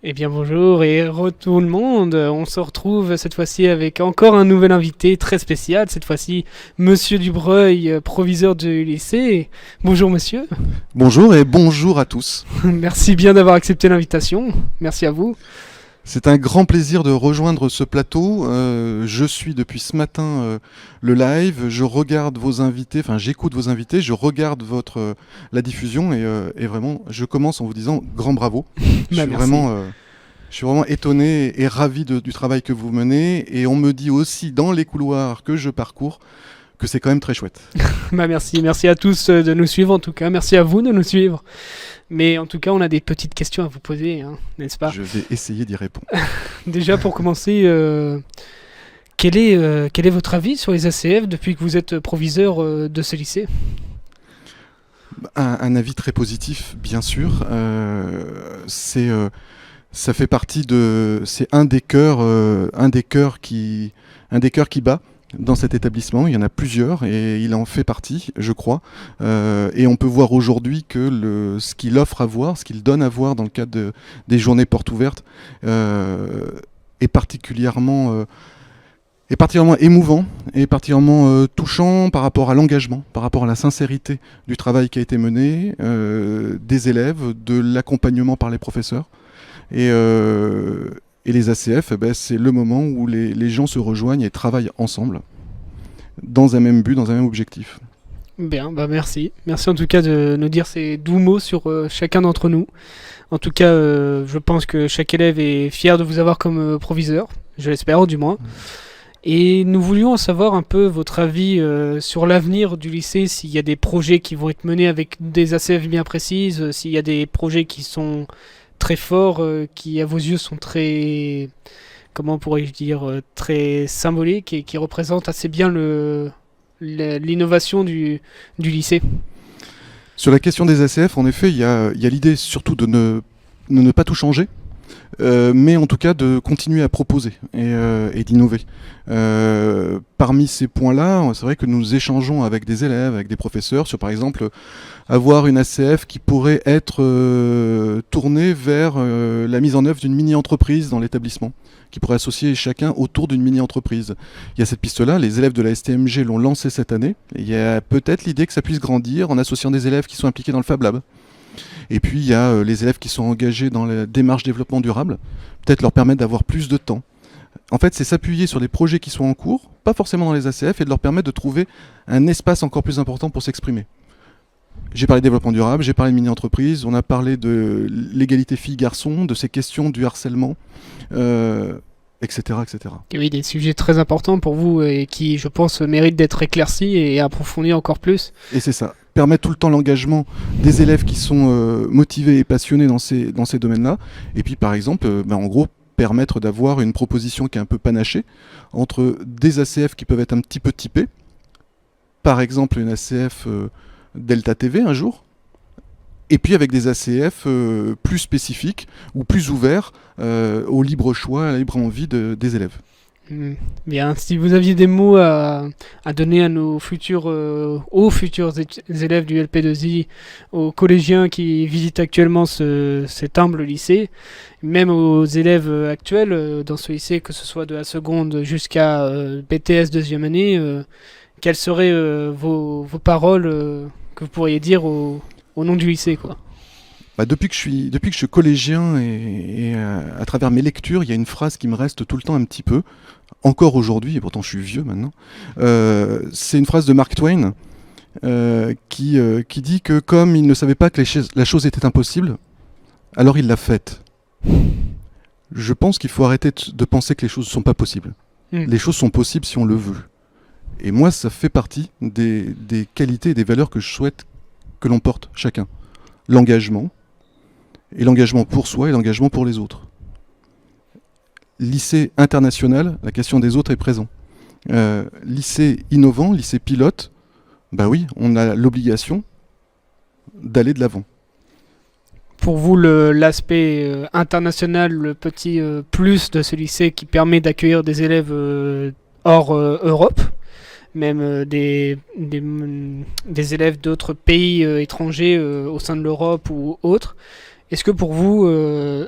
Eh bien bonjour et tout le monde, on se retrouve cette fois-ci avec encore un nouvel invité très spécial, cette fois-ci Monsieur Dubreuil, proviseur du lycée. Bonjour monsieur, Bonjour et bonjour à tous. merci bien d'avoir accepté l'invitation, merci à vous. C'est un grand plaisir de rejoindre ce plateau. Je suis depuis ce matin le live, je regarde vos invités, enfin j'écoute vos invités, je regarde la diffusion et vraiment je commence en vous disant grand bravo. Je Bah suis merci. vraiment, je suis vraiment étonné et ravi du travail que vous menez et on me dit aussi dans les couloirs que je parcours que c'est quand même très chouette. Bah merci, merci à tous de nous suivre en tout cas, merci à vous de nous suivre. Mais en tout cas on a des petites questions à vous poser, hein, n'est-ce pas? Je vais essayer d'y répondre. Déjà pour commencer, quel est votre avis sur les ACF depuis que vous êtes proviseur de ce lycée? Un avis très positif, bien sûr. Ça fait partie de, c'est un des cœurs qui bat dans cet établissement. Il y en a plusieurs et il en fait partie, je crois. Et on peut voir aujourd'hui que ce qu'il offre à voir, ce qu'il donne à voir dans le cadre des journées portes ouvertes, est particulièrement émouvant et particulièrement touchant par rapport à l'engagement, par rapport à la sincérité du travail qui a été mené, des élèves, de l'accompagnement par les professeurs. Et, euh, et les ACF, eh ben, c'est le moment où les gens se rejoignent et travaillent ensemble dans un même but, dans un même objectif. Bien, bah merci. Merci en tout cas de nous dire ces doux mots sur chacun d'entre nous. En tout cas, je pense que chaque élève est fier de vous avoir comme proviseur, je l'espère du moins. Et nous voulions en savoir un peu votre avis sur l'avenir du lycée, s'il y a des projets qui vont être menés avec des ACF bien précises, s'il y a des projets qui sont très forts, qui à vos yeux sont très, comment pourrais-je dire, très symboliques et qui représentent assez bien l'innovation du lycée. Sur la question des ACF, en effet, il y a l'idée surtout de ne pas tout changer, mais en tout cas de continuer à proposer et d'innover. Parmi ces points-là, c'est vrai que nous échangeons avec des élèves, avec des professeurs sur par exemple avoir une ACF qui pourrait être tournée vers la mise en œuvre d'une mini-entreprise dans l'établissement, qui pourrait associer chacun autour d'une mini-entreprise. Il y a cette piste-là, les élèves de la STMG l'ont lancée cette année, et il y a peut-être l'idée que ça puisse grandir en associant des élèves qui sont impliqués dans le Fab Lab. Et puis il y a les élèves qui sont engagés dans la démarche développement durable, peut-être leur permettre d'avoir plus de temps. En fait, c'est s'appuyer sur les projets qui sont en cours, pas forcément dans les ACF, et de leur permettre de trouver un espace encore plus important pour s'exprimer. J'ai parlé de développement durable, j'ai parlé de mini-entreprise, on a parlé de l'égalité filles-garçons, de ces questions du harcèlement, etc., etc. Et oui, des sujets très importants pour vous et qui, je pense, méritent d'être éclaircis et approfondis encore plus. Et c'est ça, permettre tout le temps l'engagement des élèves qui sont motivés et passionnés dans ces domaines-là. Et puis par exemple, en gros, permettre d'avoir une proposition qui est un peu panachée entre des ACF qui peuvent être un petit peu typés, par exemple une ACF Delta TV un jour, et puis avec des ACF plus spécifiques ou plus ouverts au libre choix, à la libre envie des élèves. Hmm. Bien, si vous aviez des mots à donner à nos aux futurs élèves du LP2I, aux collégiens qui visitent actuellement cet humble lycée, même aux élèves actuels dans ce lycée, que ce soit de la seconde jusqu'à BTS deuxième année, quelles seraient vos paroles que vous pourriez dire au nom du lycée, quoi? Depuis que je suis collégien et à travers mes lectures, il y a une phrase qui me reste tout le temps un petit peu, encore aujourd'hui, et pourtant je suis vieux maintenant. C'est une phrase de Mark Twain qui dit que comme il ne savait pas que la chose était impossible, alors il l'a faite. Je pense qu'il faut arrêter de penser que les choses ne sont pas possibles. Hmm. Les choses sont possibles si on le veut. Et moi, ça fait partie des qualités et des valeurs que je souhaite que l'on porte chacun. L'engagement, et l'engagement pour soi et l'engagement pour les autres. Lycée international, la question des autres est présente. Lycée innovant, lycée pilote, bah oui, on a l'obligation d'aller de l'avant. Pour vous, l'aspect international, le petit plus de ce lycée qui permet d'accueillir des élèves hors Europe, même des élèves d'autres pays étrangers au sein de l'Europe ou autres, Est-ce que pour vous,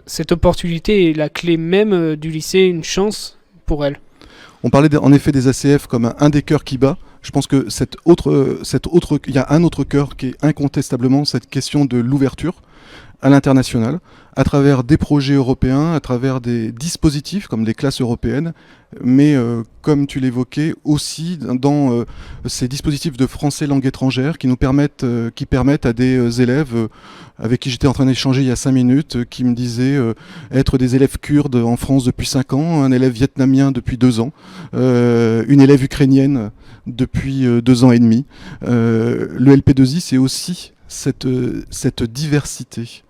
cette opportunité est la clé même du lycée, une chance pour elle? On parlait en effet des ACF comme un des cœurs qui bat. Je pense que il y a un autre cœur qui est incontestablement cette question de l'ouverture à l'international, à travers des projets européens, à travers des dispositifs comme des classes européennes, mais comme tu l'évoquais, aussi dans ces dispositifs de français langue étrangère qui permettent à des élèves avec qui j'étais en train d'échanger il y a 5 minutes, qui me disaient être des élèves kurdes en France depuis 5 ans, un élève vietnamien depuis 2 ans, une élève ukrainienne depuis 2 ans et demi. Le LP2I, c'est aussi cette diversité.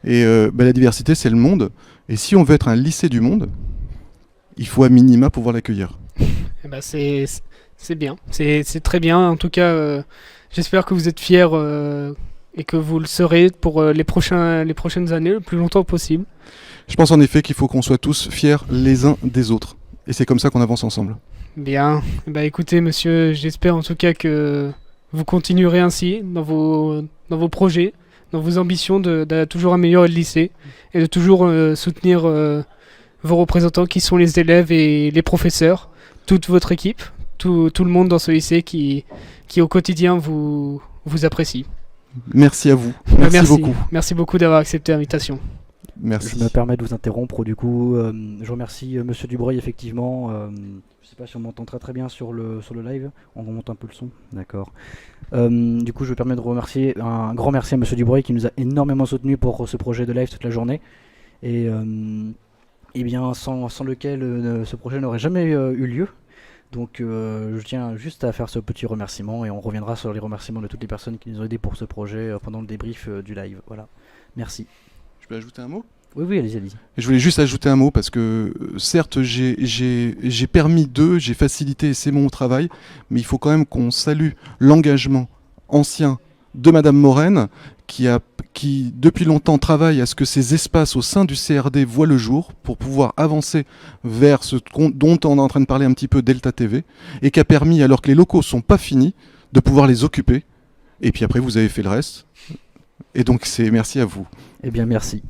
Et la diversité, c'est le monde. Et si on veut être un lycée du monde, il faut à minima pouvoir l'accueillir. Eh ben, c'est bien, c'est très bien. En tout cas, j'espère que vous êtes fiers et que vous le serez pour les prochaines années, le plus longtemps possible. Je pense en effet qu'il faut qu'on soit tous fiers les uns des autres. Et c'est comme ça qu'on avance ensemble. Bien. Bah, écoutez, monsieur, j'espère en tout cas que vous continuerez ainsi dans vos projets, dans vos ambitions de toujours améliorer le lycée et de toujours soutenir vos représentants qui sont les élèves et les professeurs, toute votre équipe, tout le monde dans ce lycée qui au quotidien vous apprécie. Merci à vous. Merci beaucoup. Merci beaucoup d'avoir accepté l'invitation. Merci. Je me permets de vous interrompre. Du coup, je remercie Monsieur Dubreuil, effectivement. Je sais pas si on m'entend très bien sur le live. On remonte un peu le son. D'accord. Du coup, je me permets de remercier un grand merci à Monsieur Dubreuil qui nous a énormément soutenu pour ce projet de live toute la journée. Et bien, sans lequel ce projet n'aurait jamais eu lieu. Donc je tiens juste à faire ce petit remerciement et on reviendra sur les remerciements de toutes les personnes qui nous ont aidés pour ce projet pendant le débrief du live. Voilà. Merci. Je peux ajouter un mot ? Oui, allez-y. Je voulais juste ajouter un mot parce que certes j'ai permis d'eux, j'ai facilité, c'est mon travail, mais il faut quand même qu'on salue l'engagement ancien de Madame Morène qui depuis longtemps travaille à ce que ces espaces au sein du CRD voient le jour pour pouvoir avancer vers ce dont on est en train de parler un petit peu, Delta TV, et qui a permis, alors que les locaux sont pas finis, de pouvoir les occuper. Et puis après vous avez fait le reste. Et donc merci à vous. Eh bien merci.